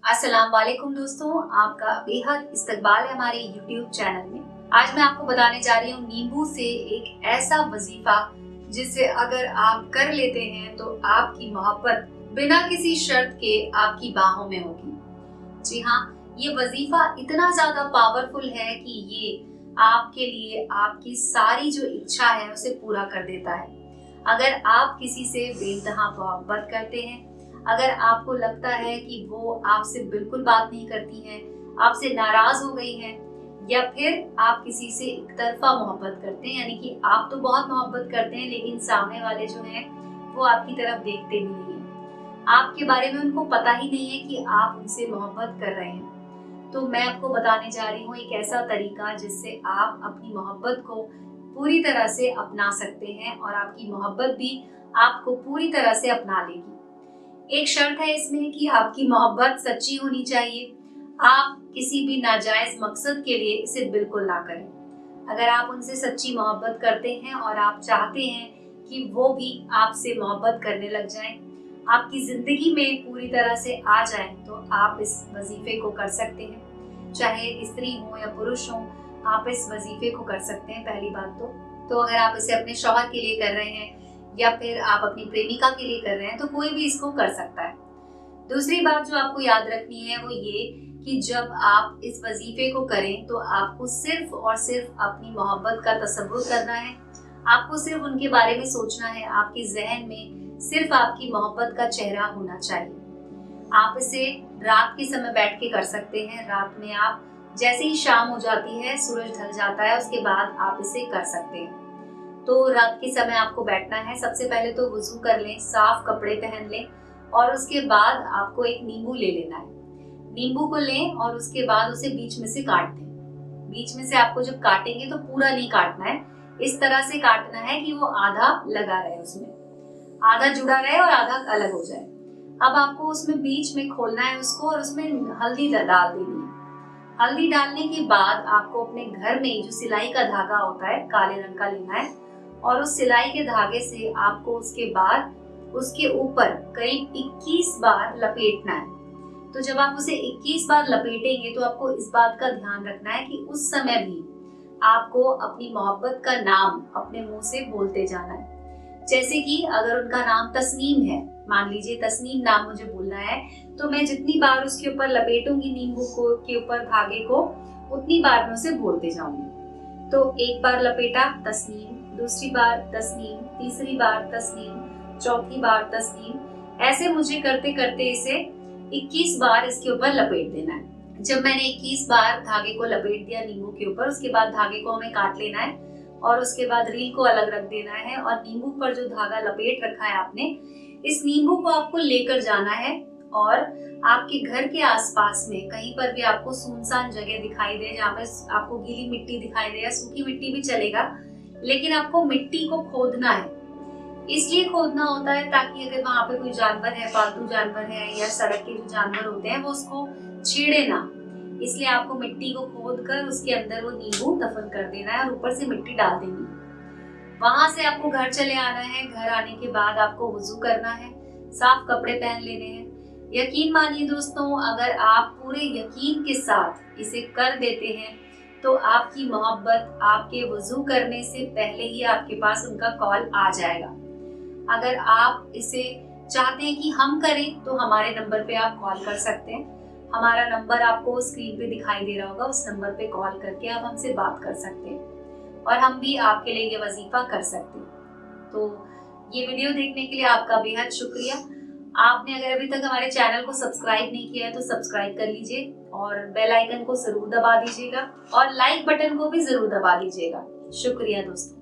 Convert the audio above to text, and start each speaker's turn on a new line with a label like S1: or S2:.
S1: अस्सलाम वालेकुम दोस्तों, आपका बेहद इस्तकबाल है हमारे YouTube चैनल में। आज मैं आपको बताने जा रही हूँ नींबू से एक ऐसा वजीफा जिसे अगर आप कर लेते हैं तो आपकी मोहब्बत बिना किसी शर्त के आपकी बाहों में होगी। जी हाँ, ये वजीफा इतना ज्यादा पावरफुल है कि ये आपके लिए आपकी सारी जो इच्छा है उसे पूरा कर देता है। अगर आप किसी से बेइंतहा मोहब्बत करते हैं, अगर आपको लगता है कि वो आपसे बिल्कुल बात नहीं करती हैं, आपसे नाराज हो गई हैं, या फिर आप किसी से एक तरफा मोहब्बत करते हैं, यानी कि आप तो बहुत मोहब्बत करते हैं लेकिन सामने वाले जो हैं वो आपकी तरफ देखते भी नहीं है, आपके बारे में उनको पता ही नहीं है कि आप उनसे मोहब्बत कर रहे हैं। तो मैं आपको बताने जा रही हूँ एक ऐसा तरीका जिससे आप अपनी मोहब्बत को पूरी तरह से अपना सकते हैं और आपकी मोहब्बत भी आपको पूरी तरह से अपना लेगी। एक शर्त है इसमें कि आपकी मोहब्बत सच्ची होनी चाहिए। आप किसी भी नाजायज मकसद के लिए इसे बिल्कुल ना करें। अगर आप उनसे सच्ची मोहब्बत करते हैं और आप चाहते हैं कि वो भी आपसे मोहब्बत करने लग जाएं, आपकी जिंदगी में पूरी तरह से आ जाएं, तो आप इस वजीफे को कर सकते हैं। चाहे स्त्री हो या पुरुष हो, आप इस वजीफे को कर सकते हैं। पहली बात तो अगर आप इसे अपने शौहर के लिए कर रहे हैं या फिर आप अपनी प्रेमिका के लिए कर रहे हैं तो कोई भी इसको कर सकता है। दूसरी बात जो आपको याद रखनी है वो ये कि जब आप इस वजीफे को करें तो आपको सिर्फ और सिर्फ अपनी मोहब्बत का तसव्वुर करना है। आपको सिर्फ उनके बारे में सोचना है। आपके जहन में सिर्फ आपकी मोहब्बत का चेहरा होना चाहिए। आप इसे रात के समय बैठ के कर सकते हैं। रात में आप जैसे ही शाम हो जाती है, सूरज ढल जाता है, उसके बाद आप इसे कर सकते हैं। तो रात के समय आपको बैठना है। सबसे पहले तो वुजू कर लें, साफ कपड़े पहन लें और उसके बाद आपको एक नींबू ले लेना है। नींबू को लें और उसके बाद उसे बीच में से काट दें। बीच में से आपको जब काटेंगे तो पूरा नहीं काटना है, इस तरह से काटना है कि वो आधा लगा रहे, उसमें आधा जुड़ा रहे और आधा अलग हो जाए। अब आपको उसमें बीच में खोलना है उसको और उसमें हल्दी डाल देनी है। हल्दी डालने के बाद आपको अपने घर में जो सिलाई का धागा होता है काले रंग का लेना है और उस सिलाई के धागे से आपको उसके बाद उसके ऊपर करीब 21 बार लपेटना है। तो जब आप उसे 21 बार लपेटेंगे तो आपको इस बात का ध्यान रखना है कि उस समय भी आपको अपनी मोहब्बत का नाम अपने मुंह से बोलते जाना है। जैसे कि अगर उनका नाम तस्नीम है, मान लीजिए तस्नीम नाम मुझे बोलना है, तो मैं जितनी बार उसके ऊपर लपेटूंगी नींबू को के ऊपर धागे को, उतनी बार मैं उसे बोलते जाऊंगी। तो एक बार लपेटा तस्नीम, दूसरी बार तस्नीम, तीसरी बार तस्नीम, चौथी बार तस्नीम, ऐसे मुझे करते करते इसे 21 बार इसके ऊपर लपेट देना है। जब मैंने 21 बार धागे को लपेट दिया नींबू के ऊपर, उसके बाद धागे को हमें काट लेना है और उसके बाद रील को अलग रख देना है और नींबू पर जो धागा लपेट रखा है आपने, इस नींबू को आपको लेकर जाना है और आपके घर के आसपास में कहीं पर भी आपको सुनसान जगह दिखाई दे, जहाँ पे आपको गीली मिट्टी दिखाई दे या सूखी मिट्टी भी चलेगा, लेकिन आपको मिट्टी को खोदना है। इसलिए खोदना होता है ताकि अगर वहां पे कोई जानवर है, पालतू जानवर है या सड़क के जो जानवर होते हैं वो उसको छेड़े ना, इसलिए आपको मिट्टी को खोद कर उसके अंदर वो नींबू दफन कर देना है और ऊपर से मिट्टी डाल देनी है। वहां से आपको घर चले आना है। घर आने के बाद आपको वुजू करना है, साफ कपड़े पहन लेने हैं। यकीन मानिए दोस्तों, अगर आप पूरे यकीन के साथ इसे कर देते हैं तो आपकी मोहब्बत आपके वुजू करने से पहले ही आपके पास उनका कॉल आ जाएगा। अगर आप इसे चाहते हैं कि हम करें तो हमारे नंबर पे आप कॉल कर सकते हैं। हमारा नंबर आपको स्क्रीन पे दिखाई दे रहा होगा, उस नंबर पे कॉल करके आप हमसे बात कर सकते हैं और हम भी आपके लिए ये वजीफा कर सकते हैं। तो ये वीडियो देखने के लिए आपका बेहद शुक्रिया। आपने अगर अभी तक हमारे चैनल को सब्सक्राइब नहीं किया है तो सब्सक्राइब कर लीजिए और बेल आइकन को जरूर दबा दीजिएगा और लाइक बटन को भी जरूर दबा दीजिएगा। शुक्रिया दोस्तों।